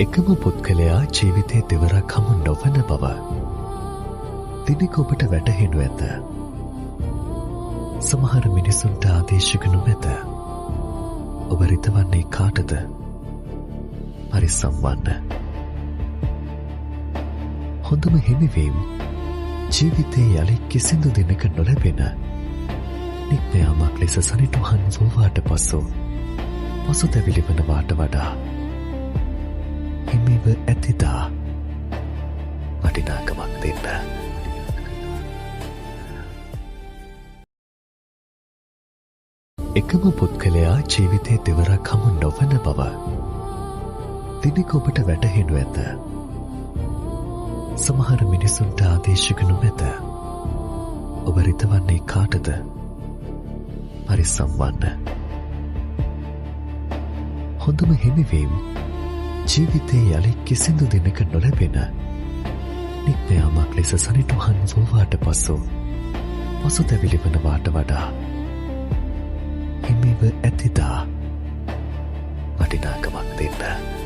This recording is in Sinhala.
එකම පුද්ගලයා ජීවිතයේ දෙවරක් හමු නොවන බව දිනක ඔබට වැටහෙනු ඇත. සමහර මිනිසුන්ට ආදේශක නොමැත. ඔබ රිතවන්නේ කාටද? පරිස්සම් වන්න. හොඳම හිමිවීම ජීවිතයේ යලි කිසිදු දිනක නොලැබෙන නික්මයාමක් ලෙස සනිටුහන් වූවාට පසු පසුතැවිලි වනවාට වඩා හිමිව ඇතිදා වටිනාකමක් දෙන්න. එකම පුද්ගලයා ජීවිතයේ දෙවරක් හමු නොවන බව දිනක ඔබට වැටහෙනු ඇත. සමහර මිනිසුන්ට ආදේශක නොමැත. ඔබ රිතවන්නේ කාටද? පරිස්සම් වන්න. හොඳම හිමිවීම ජීවිතයේ යලි කිසිදු දිනක නොලැබෙන නික්මයාමක් ලෙස සනිටුහන් වූවාට පසු පසුතැවිලි වනවාට වඩා හිමිව ඇතිදා වටිනාකමක් දෙන්න.